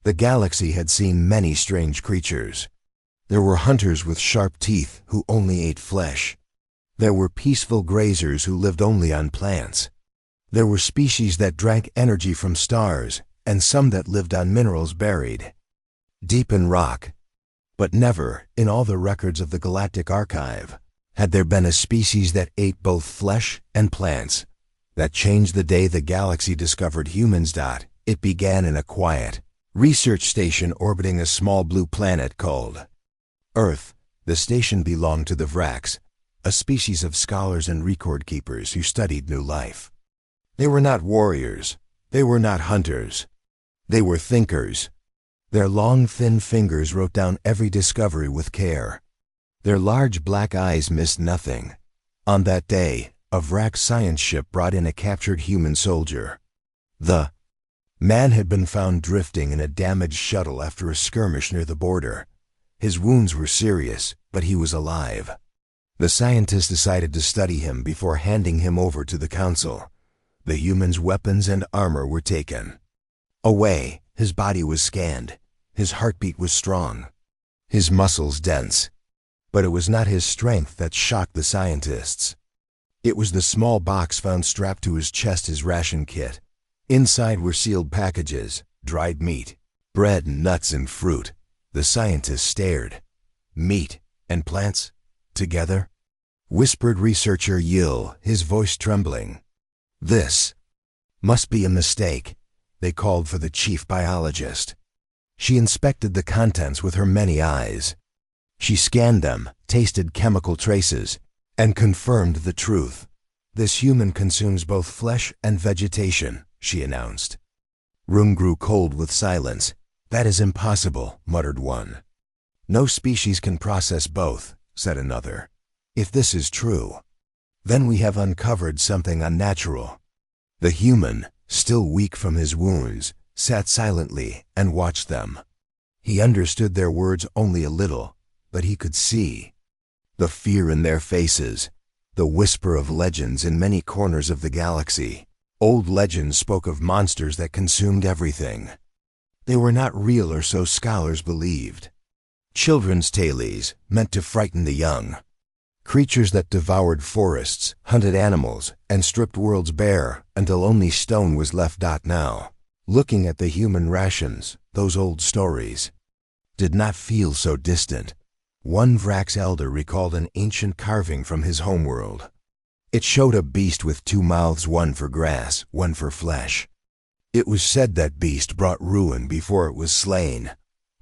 The galaxy had seen many strange creatures. There were hunters with sharp teeth who only ate flesh. There were peaceful grazers who lived only on plants. There were species that drank energy from stars, and some that lived on minerals buried deep in rock. But never, in all the records of the Galactic Archive, had there been a species that ate both flesh and plants. That changed the day the galaxy discovered humans. It began in a quiet research station orbiting a small blue planet called Earth. The station belonged to the Vracs, a species of scholars and record keepers who studied new life. They were not warriors. They were not hunters. They were thinkers. Their long, thin fingers wrote down every discovery with care. Their large black eyes missed nothing. On that day, a Vrac science ship brought in a captured human soldier. The man had been found drifting in a damaged shuttle after a skirmish near the border. His wounds were serious, but he was alive. The scientists decided to study him before handing him over to the council. The human's weapons and armor were taken away. His body was scanned. His heartbeat was strong. His muscles dense. But it was not his strength that shocked the scientists. It was the small box found strapped to his chest, his ration kit. Inside were sealed packages, dried meat, bread, nuts, and fruit. The scientists stared. Meat and plants together? Whispered researcher Yil, his voice trembling. This must be a mistake. They called for the chief biologist. She inspected the contents with her many eyes. She scanned them, tasted chemical traces, and confirmed the truth. This human consumes both flesh and vegetation, she announced. Room grew cold with silence. That is impossible, muttered one. No species can process both, said another. If this is true, then we have uncovered something unnatural. The human, still weak from his wounds, sat silently and watched them. He understood their words only a little, but he could see the fear in their faces, the whisper of legends in many corners of the galaxy. Old legends spoke of monsters that consumed everything. They were not real, or so scholars believed. Children's tales meant to frighten the young. Creatures that devoured forests, hunted animals, and stripped worlds bare until only stone was left. Now, looking at the human rations, those old stories did not feel so distant. One Vrax elder recalled an ancient carving from his homeworld. It showed a beast with two mouths, one for grass, one for flesh. It was said that beast brought ruin before it was slain.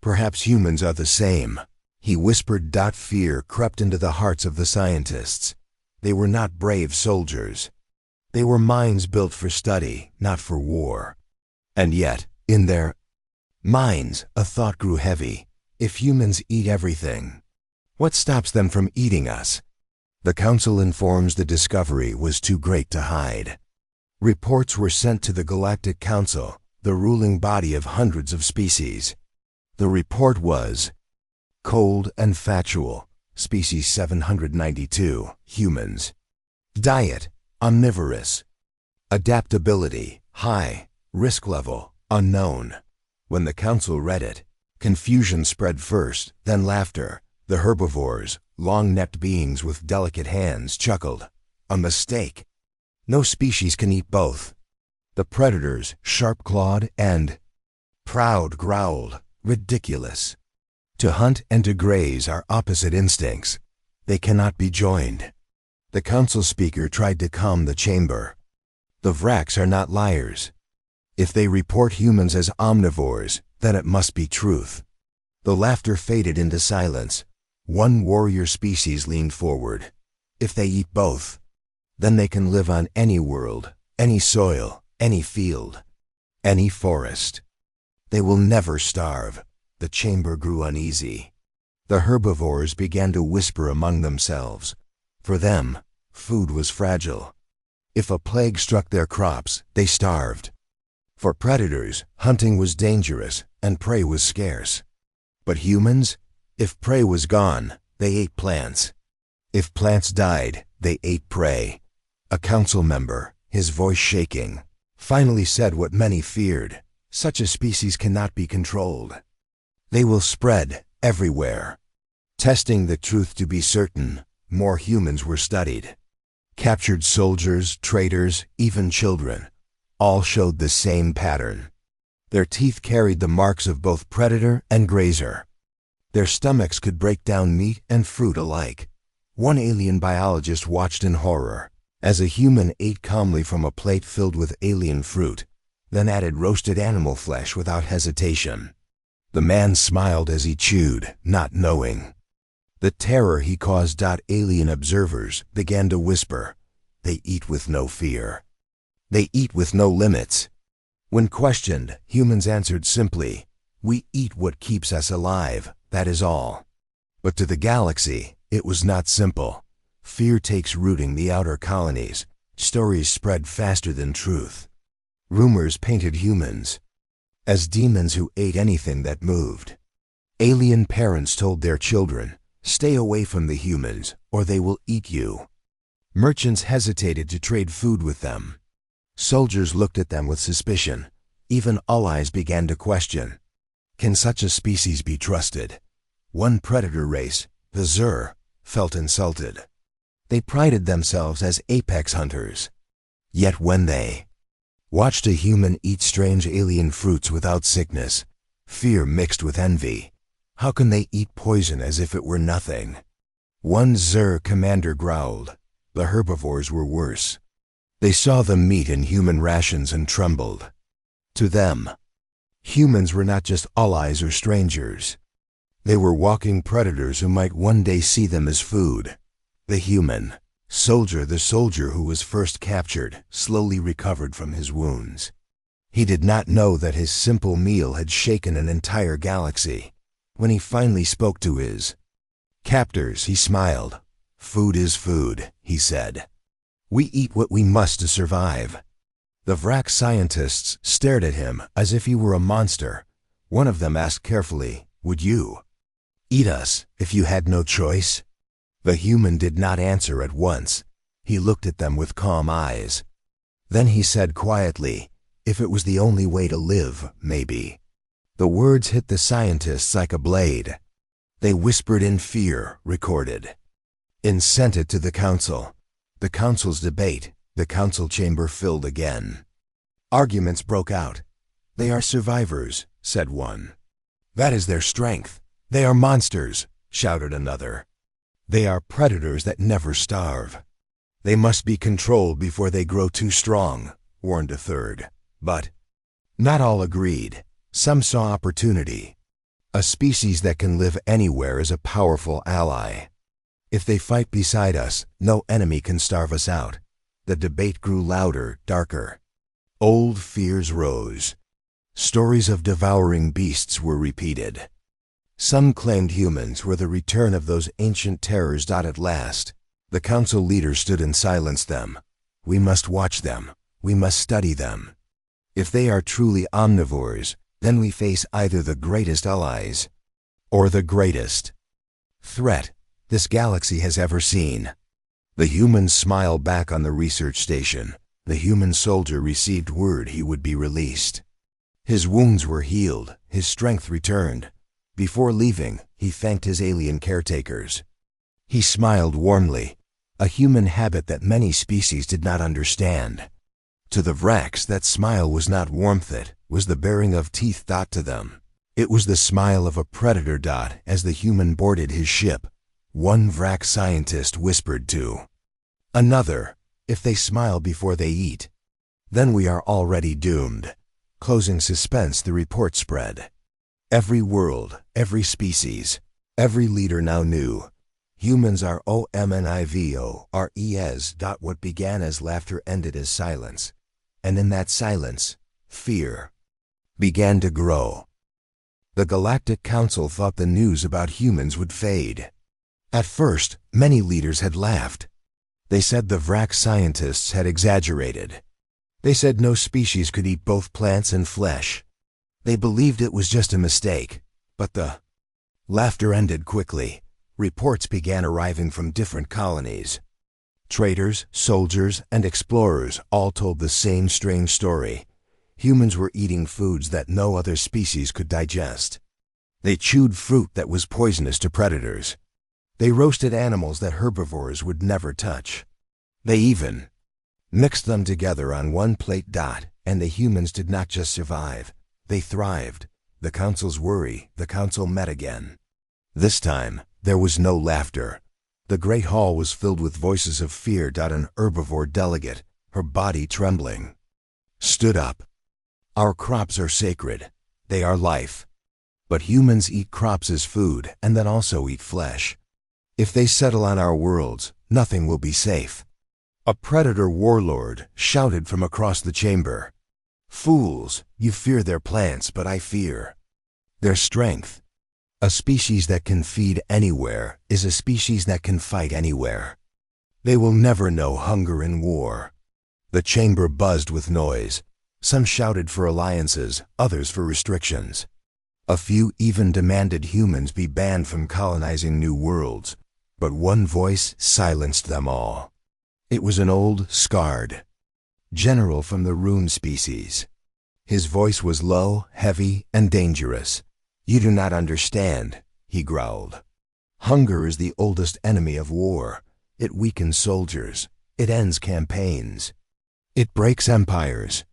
Perhaps humans are the same, he whispered. Fear crept into the hearts of the scientists. They were not brave soldiers. They were minds built for study, not for war. And yet, in their minds, a thought grew heavy. If humans eat everything, what stops them from eating us? The council informs the discovery was too great to hide. Reports were sent to the Galactic Council, the ruling body of hundreds of species. The report was cold and factual. Species 792, humans. Diet, omnivorous. Adaptability, high. Risk level, unknown. When the council read it, confusion spread first, then laughter. The herbivores, long-necked beings with delicate hands, chuckled. A mistake. No species can eat both. The predators, sharp-clawed and proud, growled. Ridiculous. To hunt and to graze are opposite instincts. They cannot be joined. The council speaker tried to calm the chamber. The Vracs are not liars. If they report humans as omnivores, then it must be truth. The laughter faded into silence. One warrior species leaned forward. If they eat both, then they can live on any world, any soil, any field, any forest. They will never starve. The chamber grew uneasy. The herbivores began to whisper among themselves. For them, food was fragile. If a plague struck their crops, they starved. For predators, hunting was dangerous and prey was scarce. But humans, if prey was gone, they ate plants. If plants died, they ate prey. A council member, his voice shaking, finally said what many feared. Such a species cannot be controlled. They will spread everywhere. Testing the truth to be certain, more humans were studied. Captured soldiers, traders, even children, all showed the same pattern. Their teeth carried the marks of both predator and grazer. Their stomachs could break down meat and fruit alike. One alien biologist watched in horror as a human ate calmly from a plate filled with alien fruit, then added roasted animal flesh without hesitation. The man smiled as he chewed, not knowing. The terror he caused. Alien observers began to whisper, "They eat with no fear. They eat with no limits." When questioned, humans answered simply, "We eat what keeps us alive, that is all." But to the galaxy, it was not simple. Fear takes root in the outer colonies. Stories spread faster than truth. Rumors painted humans as demons who ate anything that moved. Alien parents told their children, "Stay away from the humans, or they will eat you." Merchants hesitated to trade food with them. Soldiers looked at them with suspicion. Even allies began to question, can such a species be trusted? One predator race, the Zur, felt insulted. They prided themselves as apex hunters. Yet when they watched a human eat strange alien fruits without sickness, fear mixed with envy. How can they eat poison as if it were nothing? One Zur commander growled. The herbivores were worse. They saw the meat in human rations and trembled. To them, humans were not just allies or strangers. They were walking predators who might one day see them as food. The soldier who was first captured, slowly recovered from his wounds. He did not know that his simple meal had shaken an entire galaxy. When he finally spoke to his captors, he smiled. "Food is food," he said. "We eat what we must to survive." The Vrak scientists stared at him as if he were a monster. One of them asked carefully, "Would you eat us if you had no choice?" The human did not answer at once. He looked at them with calm eyes. Then he said quietly, "If it was the only way to live, maybe." The words hit the scientists like a blade. They whispered in fear, recorded, and sent it to the council. The council's debate, the council chamber filled again. Arguments broke out. "They are survivors," said one. "That is their strength." "They are monsters," shouted another. "They are predators that never starve." "They must be controlled before they grow too strong," warned a third. But not all agreed. Some saw opportunity. A species that can live anywhere is a powerful ally. If they fight beside us, no enemy can starve us out. The debate grew louder, darker. Old fears rose. Stories of devouring beasts were repeated. Some claimed humans were the return of those ancient terrors. At last, the council leaders stood and silenced them. "We must watch them. We must study them. If they are truly omnivores, then we face either the greatest allies or the greatest threat this galaxy has ever seen." The humans smiled back on the research station. The human soldier received word he would be released. His wounds were healed, his strength returned. Before leaving, he thanked his alien caretakers. He smiled warmly, a human habit that many species did not understand. To the Vraks, that smile was not warmth, it was the baring of teeth. To them, it was the smile of a predator. As the human boarded his ship, one Vrak scientist whispered to another, "If they smile before they eat, then we are already doomed." Closing suspense, the report spread. Every world, every species, every leader now knew. Humans are omnivores. What began as laughter ended as silence. And in that silence, fear began to grow. The Galactic Council thought the news about humans would fade. At first, many leaders had laughed. They said the Vrak scientists had exaggerated. They said no species could eat both plants and flesh. They believed it was just a mistake. But the laughter ended quickly. Reports began arriving from different colonies. Traders, soldiers, and explorers all told the same strange story. Humans were eating foods that no other species could digest. They chewed fruit that was poisonous to predators. They roasted animals that herbivores would never touch. They even mixed them together on one plate. And the humans did not just survive, they thrived. The council's worry, the council met again. This time, there was no laughter. The great hall was filled with voices of fear. An herbivore delegate, her body trembling, stood up. Our crops are sacred. They are life. But humans eat crops as food and then also eat flesh. If they settle on our worlds, nothing will be safe. A predator warlord shouted from across the chamber. Fools, you fear their plants, but I fear their strength. A species that can feed anywhere is a species that can fight anywhere. They will never know hunger in war. The chamber buzzed with noise. Some shouted for alliances, others for restrictions. A few even demanded humans be banned from colonizing new worlds, but one voice silenced them all. It was an old, scarred general from the rune species. His voice was low, heavy, and dangerous. You do not understand, he growled. Hunger is the oldest enemy of war. It weakens soldiers. It ends campaigns. It breaks empires.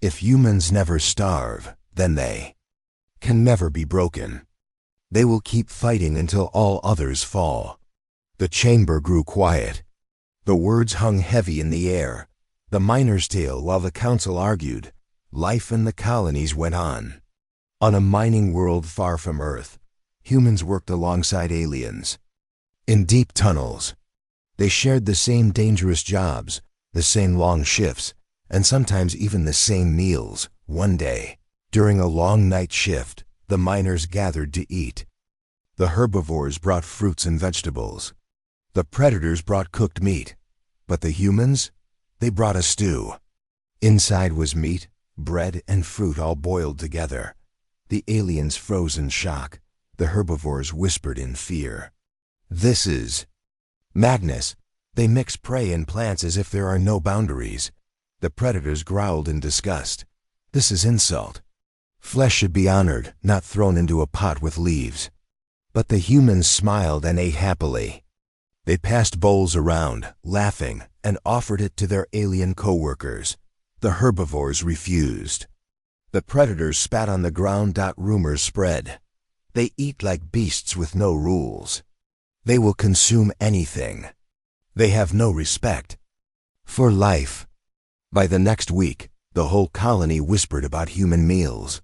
If humans never starve, then they can never be broken. They will keep fighting until all others fall. The chamber grew quiet. The words hung heavy in the air. The miner's tale while the council argued. Life in the colonies went on. On a mining world far from Earth, humans worked alongside aliens. In deep tunnels, they shared the same dangerous jobs, the same long shifts, and sometimes even the same meals. One day, during a long night shift, the miners gathered to eat. The herbivores brought fruits and vegetables. The predators brought cooked meat. But the humans? They brought a stew. Inside was meat, bread, and fruit all boiled together. The aliens froze in shock. The herbivores whispered in fear. This is madness. They mix prey and plants as if there are no boundaries. The predators growled in disgust. This is insult. Flesh should be honored, not thrown into a pot with leaves. But the humans smiled and ate happily. They passed bowls around, laughing, and offered it to their alien co-workers. The herbivores refused. The predators spat on the ground. Rumors spread. They eat like beasts with no rules. They will consume anything. They have no respect for life. By the next week, the whole colony whispered about human meals.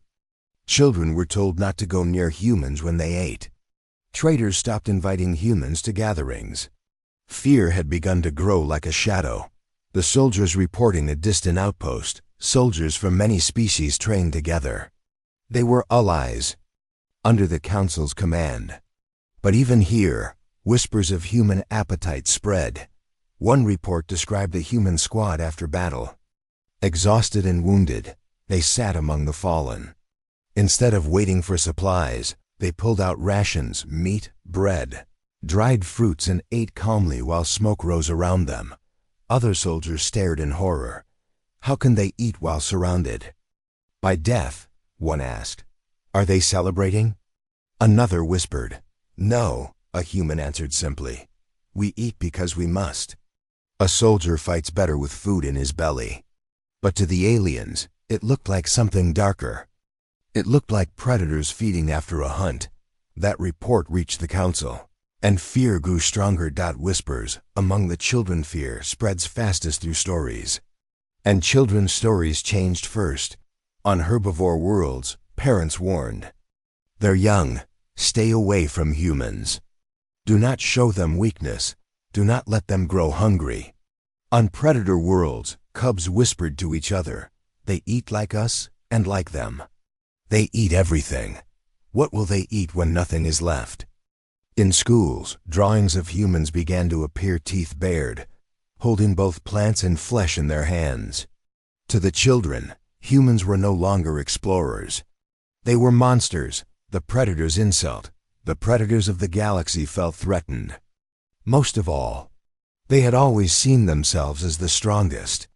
Children were told not to go near humans when they ate. Traders stopped inviting humans to gatherings. Fear had begun to grow like a shadow. The soldiers reporting a distant outpost, soldiers from many species trained together. They were allies, under the council's command. But even here, whispers of human appetite spread. One report described a human squad after battle. Exhausted and wounded, they sat among the fallen. Instead of waiting for supplies, they pulled out rations, meat, bread, dried fruits, and ate calmly while smoke rose around them. Other soldiers stared in horror. How can they eat while surrounded by death? One asked. Are they celebrating? Another whispered. No, a human answered simply. We eat because we must. A soldier fights better with food in his belly. But to the aliens, it looked like something darker. It looked like predators feeding after a hunt. That report reached the council, and fear grew stronger. Whispers among the children. Fear spreads fastest through stories. And children's stories changed first. On herbivore worlds, parents warned. They're young. Stay away from humans. Do not show them weakness. Do not let them grow hungry. On predator worlds, cubs whispered to each other. They eat like us and like them. They eat everything. What will they eat when nothing is left? In schools, drawings of humans began to appear, teeth bared, holding both plants and flesh in their hands. To the children, humans were no longer explorers. They were monsters, the predator's insult. The predators of the galaxy felt threatened. Most of all, they had always seen themselves as the strongest.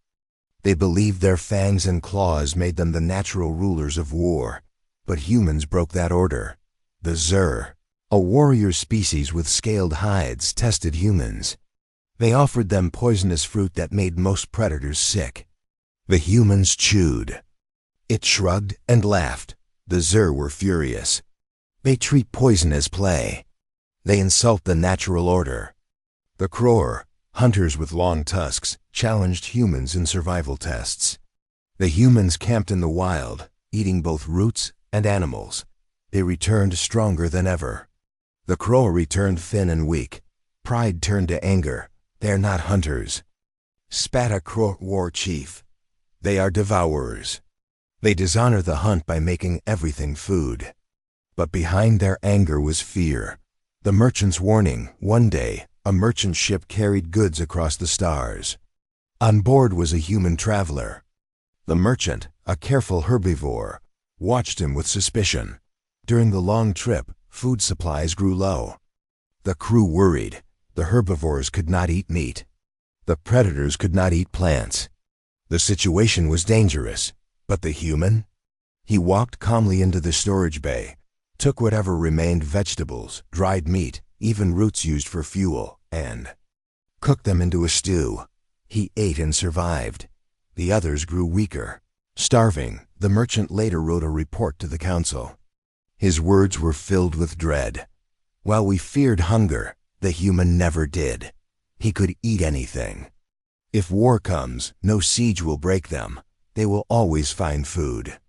They believed their fangs and claws made them the natural rulers of war, but humans broke that order. The Zur, a warrior species with scaled hides, tested humans. They offered them poisonous fruit that made most predators sick. The humans chewed. It shrugged and laughed. The Zur were furious. They treat poison as play. They insult the natural order. The Kror, hunters with long tusks, challenged humans in survival tests. The humans camped in the wild, eating both roots and animals. They returned stronger than ever. The Kror returned thin and weak. Pride turned to anger. They are not hunters. Spat a Kror war chief. They are devourers. They dishonor the hunt by making everything food. But behind their anger was fear. The merchant's warning: one day, a merchant ship carried goods across the stars. On board was a human traveler. The merchant, a careful herbivore, watched him with suspicion. During the long trip, food supplies grew low. The crew worried. The herbivores could not eat meat. The predators could not eat plants. The situation was dangerous. But the human? He walked calmly into the storage bay, took whatever remained: vegetables, dried meat, even roots used for fuel, and cooked them into a stew. He ate and survived. The others grew weaker. Starving, the merchant later wrote a report to the council. His words were filled with dread. While we feared hunger, the human never did. He could eat anything. If war comes, no siege will break them. They will always find food.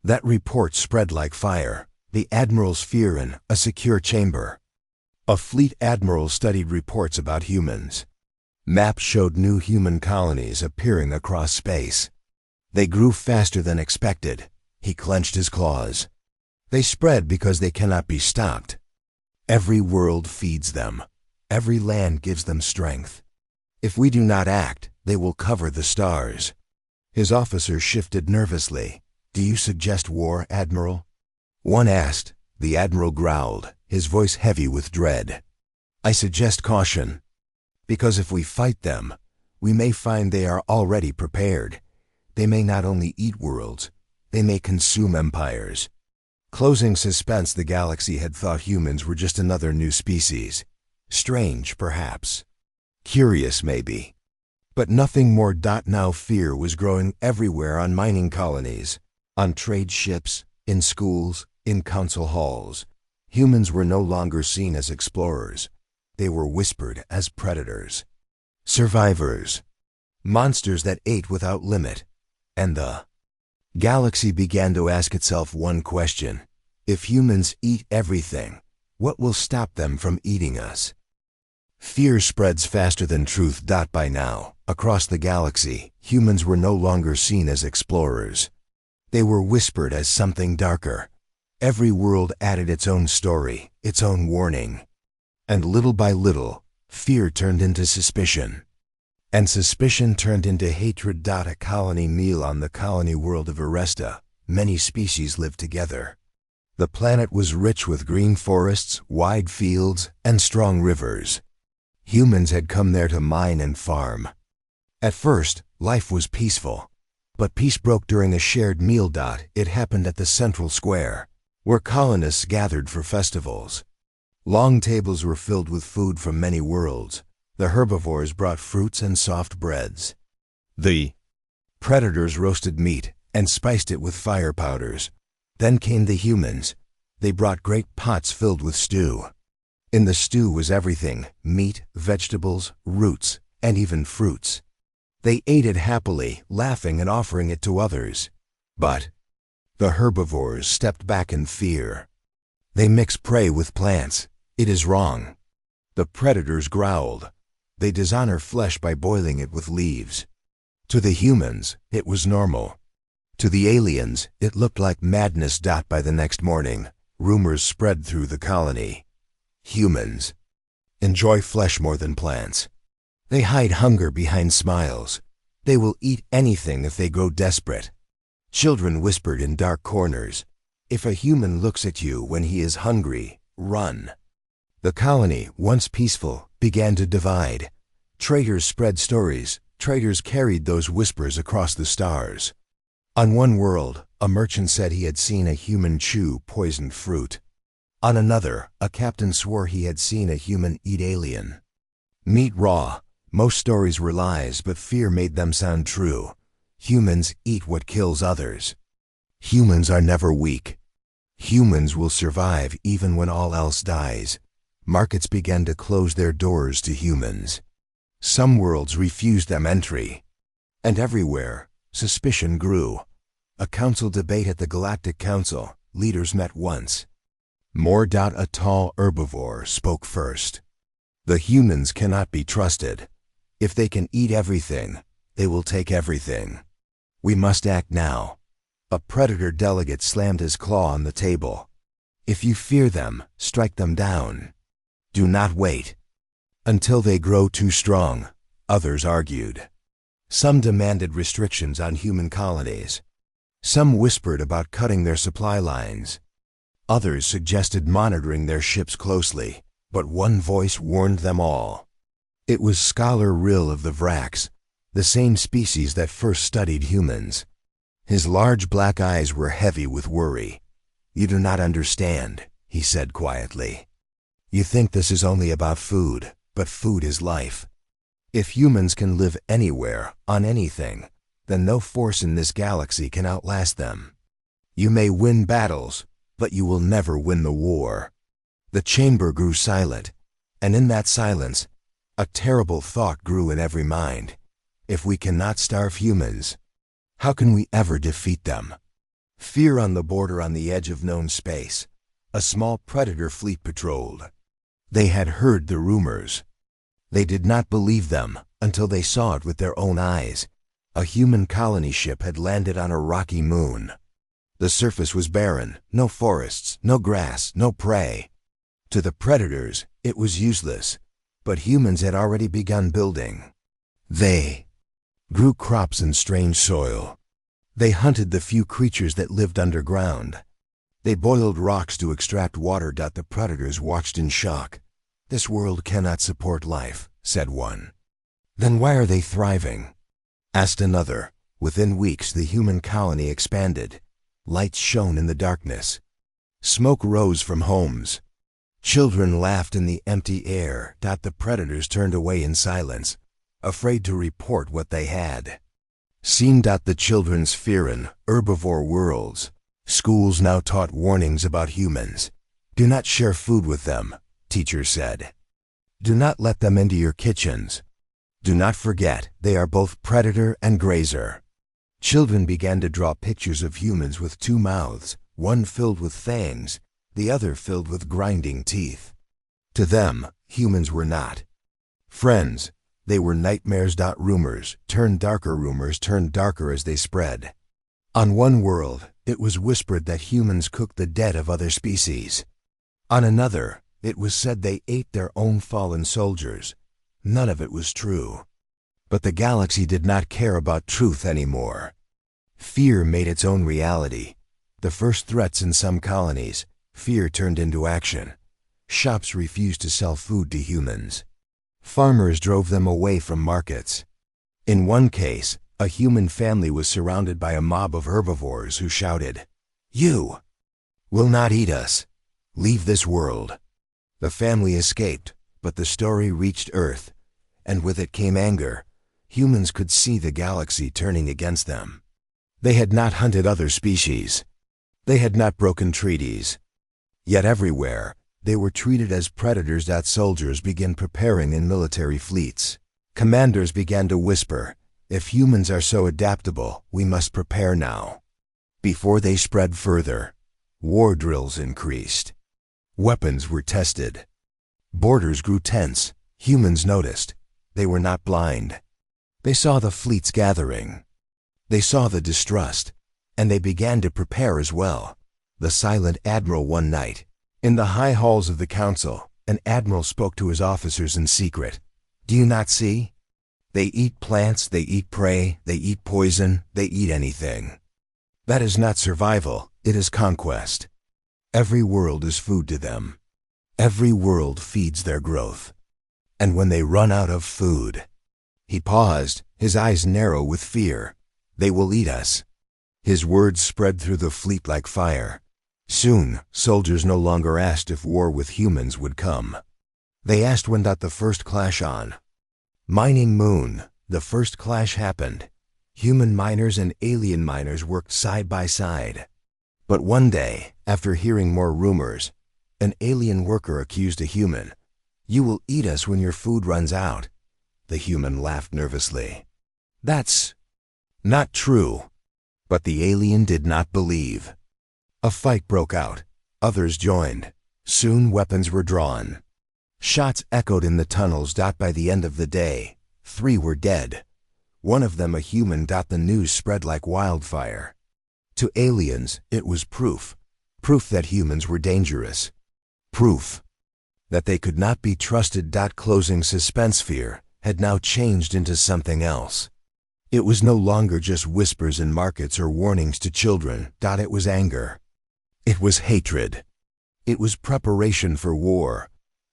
That report spread like fire. The admiral's fear in a secure chamber. A fleet admiral studied reports about humans. Maps showed new human colonies appearing across space. They grew faster than expected. He clenched his claws. They spread because they cannot be stopped. Every world feeds them. Every land gives them strength. If we do not act, they will cover the stars. His officers shifted nervously. Do you suggest war, Admiral? One asked. The Admiral growled, his voice heavy with dread. I suggest caution. Because if we fight them, we may find they are already prepared. They may not only eat worlds, they may consume empires. Closing suspense, the galaxy had thought humans were just another new species. Strange, perhaps. Curious, maybe. But nothing more. Now fear was growing everywhere: on mining colonies, on trade ships, in schools, in council halls. Humans were no longer seen as explorers. They were whispered as predators. Survivors. Monsters that ate without limit. And the galaxy began to ask itself one question. If humans eat everything, what will stop them from eating us? Fear spreads faster than truth. By now, across the galaxy, humans were no longer seen as explorers. They were whispered as something darker. Every world added its own story, its own warning. And little by little, fear turned into suspicion. And suspicion turned into hatred. A colony meal on the colony world of Aresta. Many species lived together. The planet was rich with green forests, wide fields, and strong rivers. Humans had come there to mine and farm. At first, life was peaceful. But peace broke during a shared meal. It happened at the central square, where colonists gathered for festivals. Long tables were filled with food from many worlds. The herbivores brought fruits and soft breads. The predators roasted meat and spiced it with fire powders. Then came the humans. They brought great pots filled with stew. In the stew was everything: meat, vegetables, roots, and even fruits. They ate it happily, laughing and offering it to others. But the herbivores stepped back in fear. They mix prey with plants. It is wrong. The predators growled. They dishonor flesh by boiling it with leaves. To the humans, it was normal. To the aliens, it looked like madness. By the next morning, rumors spread through the colony. Humans enjoy flesh more than plants. They hide hunger behind smiles. They will eat anything if they grow desperate. Children whispered in dark corners, if a human looks at you when he is hungry, run. The colony, once peaceful, began to divide. Traitors spread stories. Traders carried those whispers across the stars. On one world, a merchant said he had seen a human chew poisoned fruit. On another, a captain swore he had seen a human eat alien. Meat raw. Most stories were lies, but fear made them sound true. Humans eat what kills others. Humans are never weak. Humans will survive even when all else dies. Markets began to close their doors to humans. Some worlds refused them entry. And everywhere, suspicion grew. A council debate at the Galactic Council. Leaders met once. More doubt. A tall herbivore spoke first. The humans cannot be trusted. If they can eat everything, they will take everything. We must act now. A predator delegate slammed his claw on the table. If you fear them, strike them down. Do not wait until they grow too strong, others argued. Some demanded restrictions on human colonies. Some whispered about cutting their supply lines. Others suggested monitoring their ships closely, but one voice warned them all. It was Scholar Rill of the Vrax, the same species that first studied humans. His large black eyes were heavy with worry. "You do not understand," he said quietly. "You think this is only about food, but food is life. If humans can live anywhere, on anything, then no force in this galaxy can outlast them. You may win battles, but you will never win the war." The chamber grew silent, and in that silence, a terrible thought grew in every mind. If we cannot starve humans, how can we ever defeat them? Fear on the border, on the edge of known space. A small predator fleet patrolled. They had heard the rumors. They did not believe them until they saw it with their own eyes. A human colony ship had landed on a rocky moon. The surface was barren, no forests, no grass, no prey. To the predators, it was useless, but humans had already begun building. They grew crops in strange soil. They hunted the few creatures that lived underground. They boiled rocks to extract water. The predators watched in shock. "This world cannot support life," said one. "Then why are they thriving?" asked another. Within weeks, the human colony expanded. Lights shone in the darkness. Smoke rose from homes. Children laughed in the empty air. The predators turned away in silence, afraid to report what they had seen. The children's fear in herbivore worlds. Schools now taught warnings about humans. "Do not share food with them," teachers said. "Do not let them into your kitchens. Do not forget, they are both predator and grazer." Children began to draw pictures of humans with two mouths, one filled with fangs, the other filled with grinding teeth. To them, humans were not friends. They were nightmares. Rumors turned darker as they spread. On one world, it was whispered that humans cooked the dead of other species. On another, it was said they ate their own fallen soldiers. None of it was true. But the galaxy did not care about truth anymore. Fear made its own reality. The first threats in some colonies, fear turned into action. Shops refused to sell food to humans. Farmers drove them away from markets. In one case, a human family was surrounded by a mob of herbivores who shouted, "You will not eat us. Leave this world." The family escaped, but the story reached Earth, and with it came anger. Humans could see the galaxy turning against them. They had not hunted other species. They had not broken treaties. Yet everywhere, they were treated as predators. Soldiers began preparing in military fleets. Commanders began to whisper, "If humans are so adaptable, we must prepare now." Before they spread further, war drills increased. Weapons were tested. Borders grew tense. Humans noticed. They were not blind. They saw the fleets gathering. They saw the distrust, and they began to prepare as well. The silent admiral one night, in the high halls of the council, an admiral spoke to his officers in secret. "Do you not see? They eat plants, they eat prey, they eat poison, they eat anything. That is not survival, it is conquest. Every world is food to them. Every world feeds their growth. And when they run out of food—" He paused, his eyes narrow with fear. They will eat us. His words spread through the fleet like fire. Soon, soldiers no longer asked if war with humans would come. They asked when the first clash on. Mining Moon, the first clash happened. Human miners and alien miners worked side by side. But one day, after hearing more rumors, an alien worker accused a human. "You will eat us when your food runs out." The human laughed nervously. "That's not true." But the alien did not believe. A fight broke out. Others joined. Soon weapons were drawn. Shots echoed in the tunnels. By the end of the day, 3 were dead. One of them a human. The news spread like wildfire. To aliens, it was proof. Proof that humans were dangerous. Proof that they could not be trusted. Closing suspense. Fear had now changed into something else. It was no longer just whispers in markets or warnings to children. It was anger. It was hatred. It was preparation for war.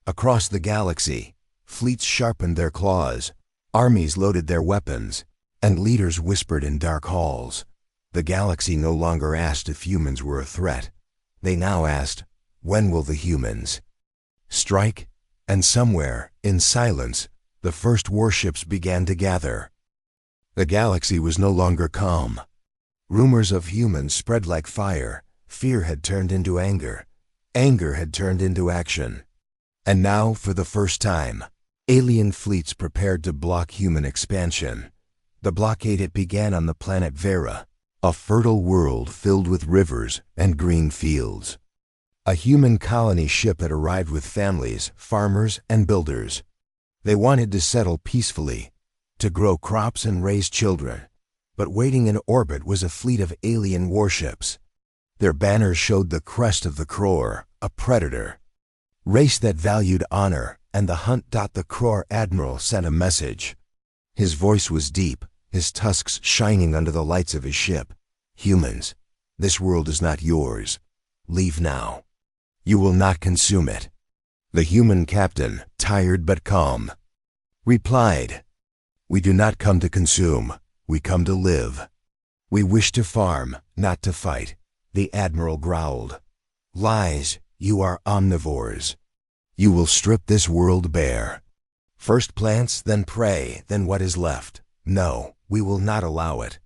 Across the galaxy, fleets sharpened their claws, armies loaded their weapons, and leaders whispered in dark halls. The galaxy no longer asked if humans were a threat. They now asked, when will the humans strike? And somewhere, in silence, the first warships began to gather. The galaxy was no longer calm. Rumors of humans spread like fire. Fear had turned into anger. Anger had turned into action. And now, for the first time, alien fleets prepared to block human expansion. The blockade it began on the planet Vera, a fertile world filled with rivers and green fields. A human colony ship had arrived with families, farmers, and builders. They wanted to settle peacefully, to grow crops and raise children. But waiting in orbit was a fleet of alien warships. Their banners showed the crest of the Kror, a predator race that valued honor and the hunt. The Kror admiral sent a message. His voice was deep, his tusks shining under the lights of his ship. "Humans, this world is not yours. Leave now. You will not consume it." The human captain, tired but calm, replied, "We do not come to consume, we come to live. We wish to farm, not to fight." The admiral growled, "Lies, you are omnivores. You will strip this world bare. First plants, then prey, then what is left. No, we will not allow it."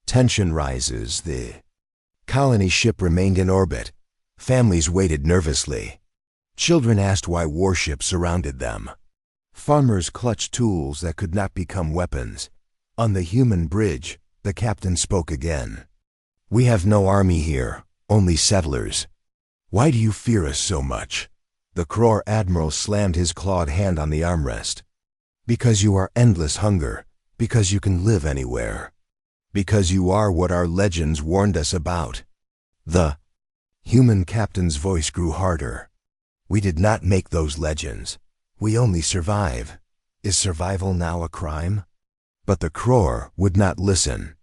Tension rises. The colony ship remained in orbit. Families waited nervously. Children asked why warships surrounded them. Farmers clutched tools that could not become weapons. On the human bridge, the captain spoke again. "We have no army here, only settlers. Why do you fear us so much?" The Kror admiral slammed his clawed hand on the armrest. "Because you are endless hunger, because you can live anywhere. Because you are what our legends warned us about." The human captain's voice grew harder. "We did not make those legends. We only survive. Is survival now a crime?" But the Kror would not listen.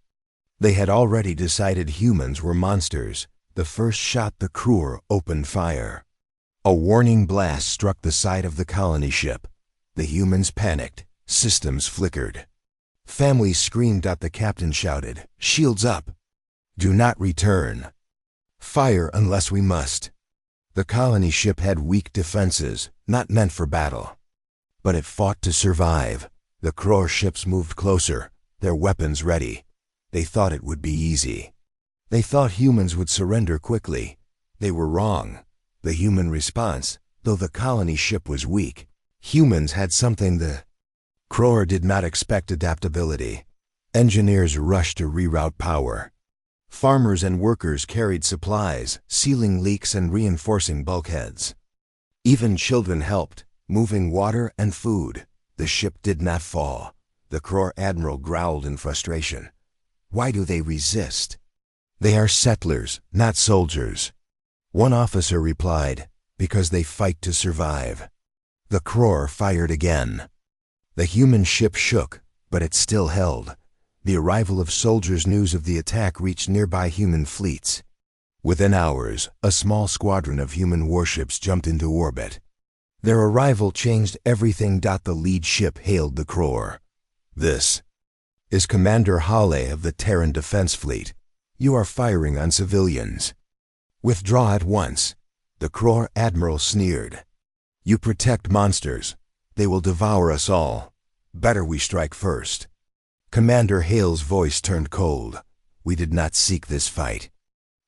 They had already decided humans were monsters. The first shot, the Kror opened fire. A warning blast struck the side of the colony ship. The humans panicked. Systems flickered. Families screamed. The captain shouted, "Shields up! Do not return. Fire unless we must." The colony ship had weak defenses, not meant for battle. But it fought to survive. The Kror ships moved closer, their weapons ready. They thought it would be easy. They thought humans would surrender quickly. They were wrong. The human response, though the colony ship was weak, humans had something the Kror did not expect: adaptability. Engineers rushed to reroute power. Farmers and workers carried supplies, sealing leaks and reinforcing bulkheads. Even children helped, moving water and food. The ship did not fall. The Kror admiral growled in frustration. "Why do they resist? They are settlers, not soldiers." One officer replied, "Because they fight to survive." The Kror fired again. The human ship shook, but it still held. The arrival of soldiers' news of the attack reached nearby human fleets. Within hours, a small squadron of human warships jumped into orbit. Their arrival changed everything. The lead ship hailed the Kror. "This is Commander Hale of the Terran Defense Fleet. You are firing on civilians. Withdraw at once, the Kror Admiral sneered. You protect monsters. They will devour us all. Better we strike first. Commander Hale's voice turned cold. We did not seek this fight.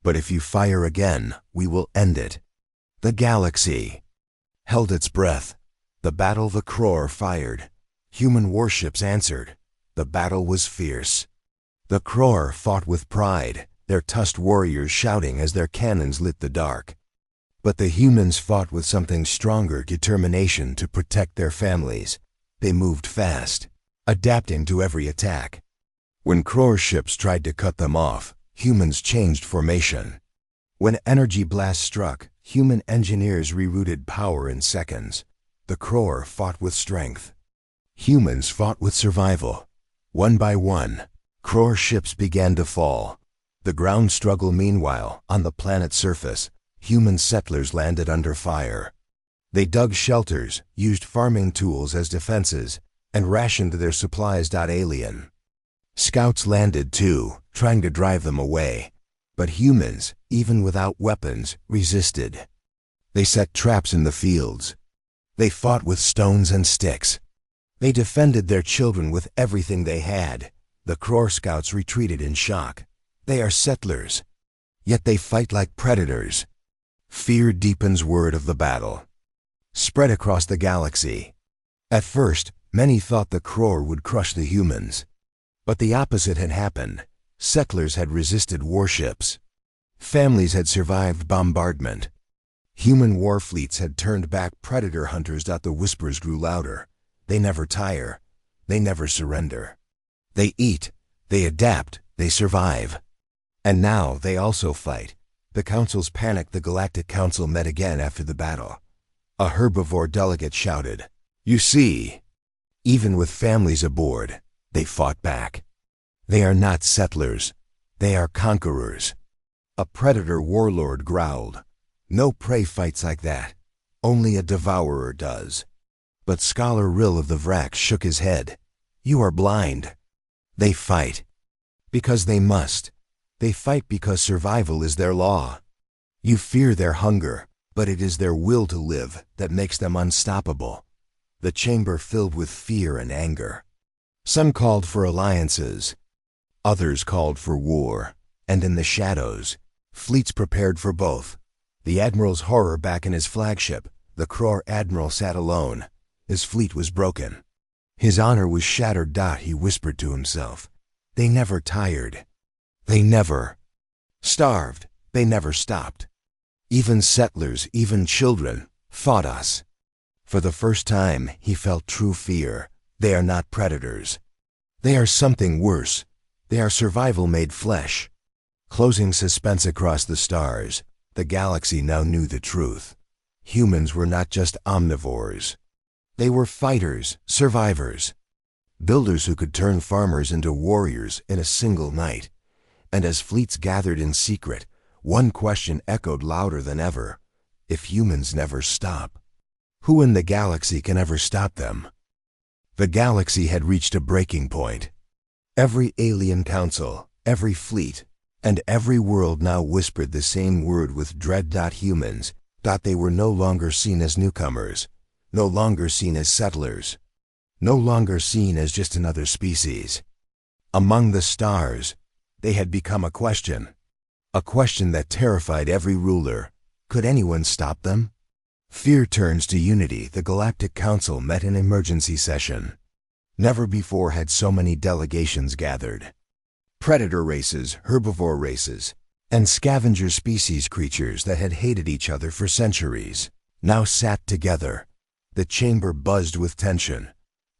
But if you fire again, we will end it. The galaxy held its breath. The battle the Kror fired. Human warships answered. The battle was fierce. The Kror fought with pride, their tusked warriors shouting as their cannons lit the dark. But the humans fought with something stronger, determination to protect their families. They moved fast, adapting to every attack. When Kror ships tried to cut them off, humans changed formation. When energy blasts struck, human engineers rerouted power in seconds. The Kror fought with strength. Humans fought with survival. One by one, Kror ships began to fall. The ground struggle meanwhile, on the planet's surface, human settlers landed under fire. They dug shelters, used farming tools as defenses, and rationed their supplies. Alien scouts landed too, trying to drive them away. But humans, even without weapons, resisted. They set traps in the fields. They fought with stones and sticks. They defended their children with everything they had. The Kror scouts retreated in shock. They are settlers, yet they fight like predators. Fear deepens. Word of the battle spread across the galaxy. At first, many thought the Kror would crush the humans. But the opposite had happened. Settlers had resisted warships. Families had survived bombardment. Human war fleets had turned back predator hunters. The whispers grew louder. They never tire. They never surrender. They eat. They adapt. They survive. And now they also fight. The councils panicked. The Galactic Council met again after the battle. A herbivore delegate shouted, "You see, even with families aboard, they fought back. They are not settlers. They are conquerors." A predator warlord growled, "No prey fights like that. Only a devourer does." But Scholar Rill of the Vrax shook his head. "You are blind. They fight because they must. They fight because survival is their law. You fear their hunger, but it is their will to live that makes them unstoppable." The chamber filled with fear and anger. Some called for alliances. Others called for war. And in the shadows, fleets prepared for both. The Admiral's horror back in his flagship, the Kror Admiral sat alone. His fleet was broken. His honor was shattered. He whispered to himself. They never tired. They never starved. They never stopped. Even settlers, even children, fought us. For the first time, he felt true fear. They are not predators. They are something worse. They are survival made flesh. Closing suspense across the stars, the galaxy now knew the truth. Humans were not just omnivores. They were fighters, survivors, builders who could turn farmers into warriors in a single night. And as fleets gathered in secret, one question echoed louder than ever. If humans never stop, who in the galaxy can ever stop them? The galaxy had reached a breaking point. Every alien council, every fleet, and every world now whispered the same word with dread. Humans thought they were no longer seen as newcomers, no longer seen as settlers, no longer seen as just another species. Among the stars, they had become a question that terrified every ruler. Could anyone stop them? Fear turns to unity. The Galactic Council met in emergency session. Never before had so many delegations gathered. Predator races, herbivore races, and scavenger species creatures that had hated each other for centuries now sat together. The chamber buzzed with tension.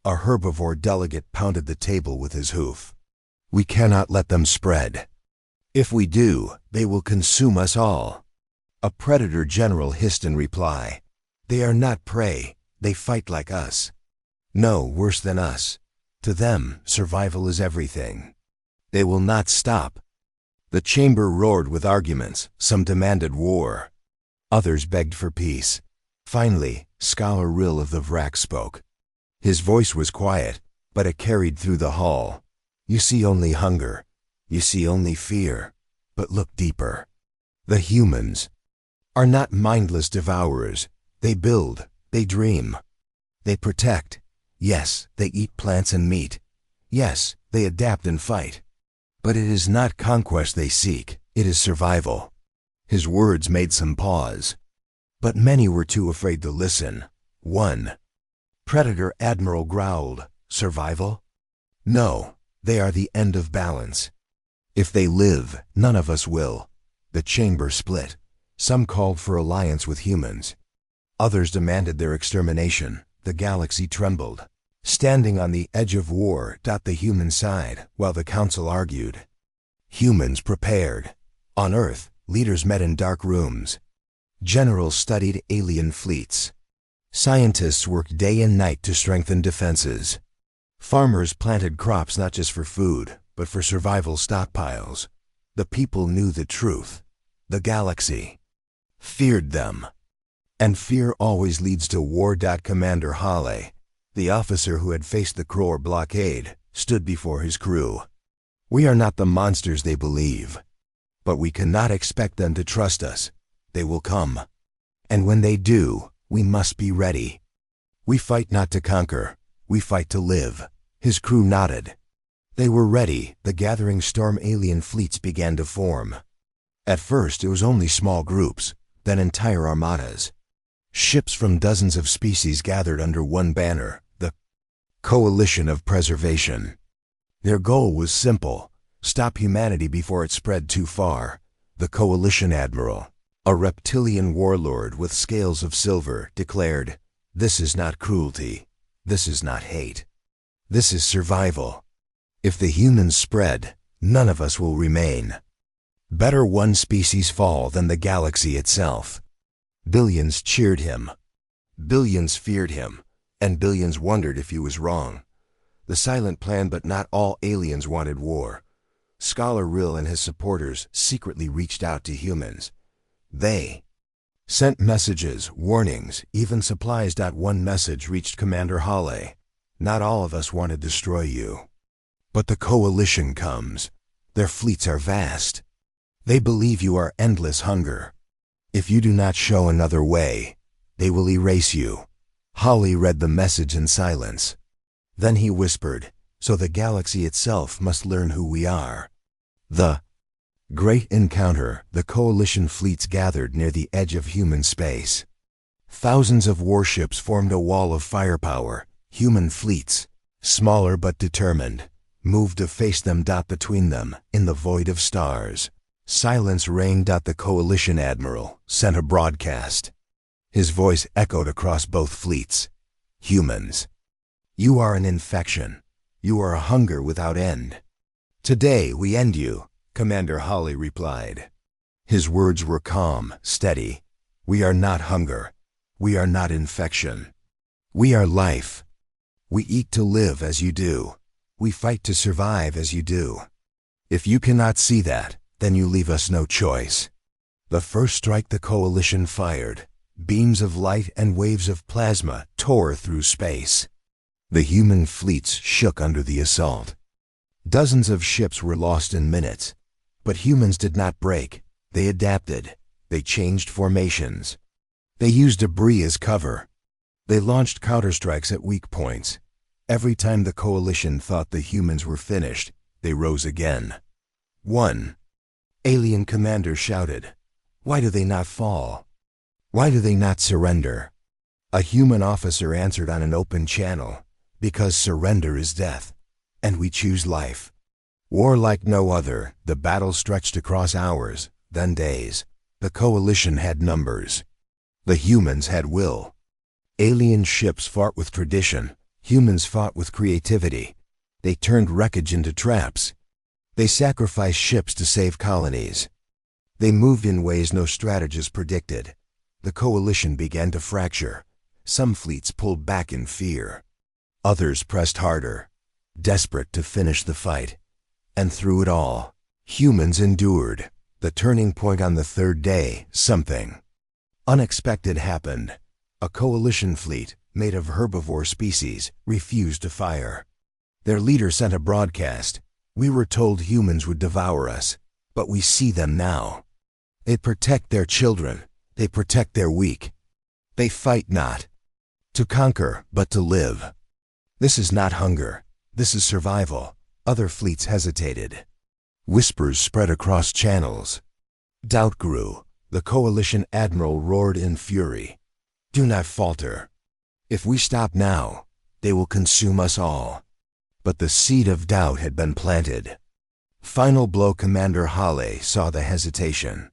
A herbivore delegate pounded the table with his hoof. "We cannot let them spread. If we do, they will consume us all." A predator general hissed in reply, "They are not prey. They fight like us. No, worse than us. To them, survival is everything. They will not stop." The chamber roared with arguments. Some demanded war. Others begged for peace. Finally, Scholar Rill of the Vrax spoke. His voice was quiet, but it carried through the hall. You see only hunger. You see only fear. But look deeper. The humans are not mindless devourers. They build. They dream. They protect. Yes, they eat plants and meat. Yes, they adapt and fight. But it is not conquest they seek. It is survival. His words made some pause. But many were too afraid to listen. One Predator Admiral growled, "Survival? No, they are the end of balance. If they live, none of us will." The chamber split. Some called for alliance with humans. Others demanded their extermination. The galaxy trembled. Standing on the edge of war, the human side, while the council argued. Humans prepared. On Earth, leaders met in dark rooms. Generals studied alien fleets. Scientists worked day and night to strengthen defenses. Farmers planted crops not just for food, but for survival stockpiles. The people knew the truth. The galaxy feared them. And fear always leads to war. Commander Hale, the officer who had faced the Kror blockade, stood before his crew. We are not the monsters they believe. But we cannot expect them to trust us. They will come. And when they do, we must be ready. We fight not to conquer. We fight to live. His crew nodded. They were ready. The gathering storm alien fleets began to form. At first it was only small groups, then entire armadas. Ships from dozens of species gathered under one banner, the Coalition of Preservation. Their goal was simple: stop humanity before it spread too far. The Coalition Admiral, a reptilian warlord with scales of silver, declared, "This is not cruelty. This is not hate. This is survival. If the humans spread, none of us will remain. Better one species fall than the galaxy itself." Billions cheered him. Billions feared him. And billions wondered if he was wrong. The silent plan, but not all aliens wanted war. Scholar Rill and his supporters secretly reached out to humans. They sent messages, warnings, even supplies. One message reached Commander Hale. "Not all of us want to destroy you. But the Coalition comes. Their fleets are vast. They believe you are endless hunger. If you do not show another way, they will erase you." Hale read the message in silence. Then he whispered, "So the galaxy itself must learn who we are." The Great Encounter. The Coalition fleets gathered near the edge of human space. Thousands of warships formed a wall of firepower. Human fleets, smaller but determined, moved to face them. Between them, in the void of stars, silence reigned. The Coalition Admiral sent a broadcast. His voice echoed across both fleets. "Humans, you are an infection. You are a hunger without end. Today we end you," Commander Hale replied. His words were calm, steady. "We are not hunger. We are not infection. We are life. We eat to live as you do. We fight to survive as you do. If you cannot see that, then you leave us no choice." The first strike the Coalition fired. Beams of light and waves of plasma tore through space. The human fleets shook under the assault. Dozens of ships were lost in minutes. But humans did not break. They adapted. They changed formations. They used debris as cover. They launched counterstrikes at weak points. Every time the Coalition thought the humans were finished, they rose again. One alien commander shouted, "Why do they not fall? Why do they not surrender?" A human officer answered on an open channel, "Because surrender is death, and we choose life." War like no other, the battle stretched across hours, then days. The Coalition had numbers. The humans had will. Alien ships fought with tradition. Humans fought with creativity. They turned wreckage into traps. They sacrificed ships to save colonies. They moved in ways no strategist predicted. The Coalition began to fracture. Some fleets pulled back in fear. Others pressed harder, desperate to finish the fight. And through it all, humans endured. The turning point on the third day, something unexpected happened. A Coalition fleet, made of herbivore species, refused to fire. Their leader sent a broadcast, We were told humans would devour us, but we see them now. They protect their children. They protect their weak. They fight not to conquer, but to live. This is not hunger. This is survival. Other fleets hesitated. Whispers spread across channels. Doubt grew. The coalition admiral roared in fury. Do not falter. If we stop now, they will consume us all. But the seed of doubt had been planted. Final blow. Commander Hale saw the hesitation.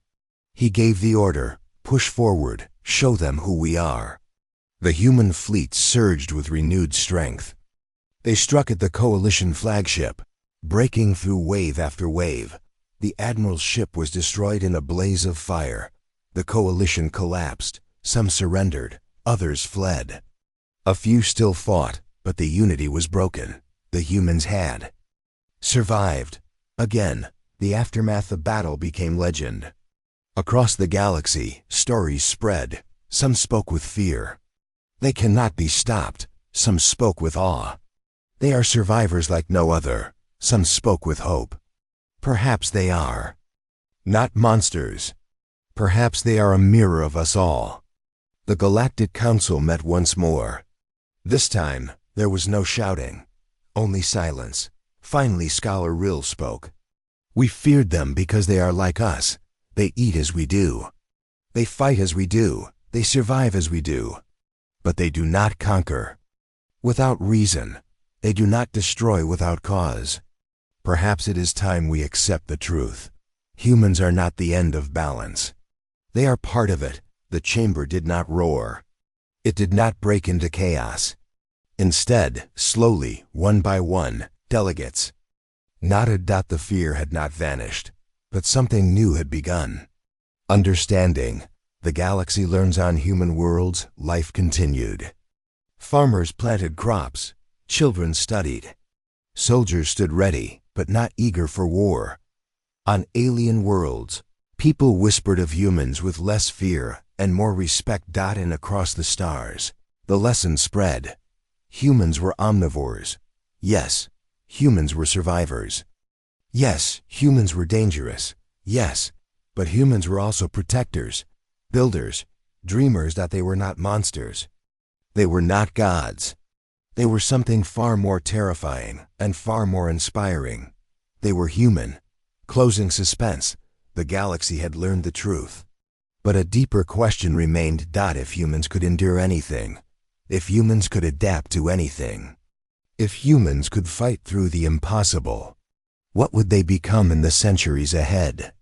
He gave the order, push forward, show them who we are. The human fleet surged with renewed strength. They struck at the coalition flagship, breaking through wave after wave. The admiral's ship was destroyed in a blaze of fire. The coalition collapsed. Some surrendered, others fled. A few still fought, but the unity was broken. The humans had survived. Again, the aftermath of battle became legend. Across the galaxy, stories spread. Some spoke with fear. They cannot be stopped. Some spoke with awe. They are survivors like no other. Some spoke with hope. Perhaps they are not monsters. Perhaps they are a mirror of us all. The Galactic Council met once more. This time, there was no shouting, only silence. Finally, Scholar Rill spoke. We feared them because they are like us. They eat as we do. They fight as we do. They survive as we do. But they do not conquer without reason. They do not destroy without cause. Perhaps it is time we accept the truth. Humans are not the end of balance. They are part of it. The chamber did not roar. It did not break into chaos. Instead, slowly, one by one, delegates nodded. The fear had not vanished, but something new had begun. Understanding. The galaxy learns on human worlds. Life continued. Farmers planted crops. Children studied. Soldiers stood ready, but not eager for war. On alien worlds, people whispered of humans with less fear and more respect. And across the stars, the lesson spread. Humans were omnivores. Yes, humans were survivors. Yes, humans were dangerous. Yes, but humans were also protectors, builders, dreamers. They were not monsters. They were not gods. They were something far more terrifying and far more inspiring. They were human. Closing suspense. The galaxy had learned the truth. But a deeper question remained. If humans could endure anything, if humans could adapt to anything, if humans could fight through the impossible, what would they become in the centuries ahead?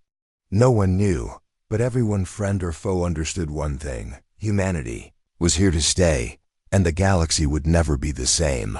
No one knew, but everyone, friend or foe, understood one thing. Humanity was here to stay, and the galaxy would never be the same.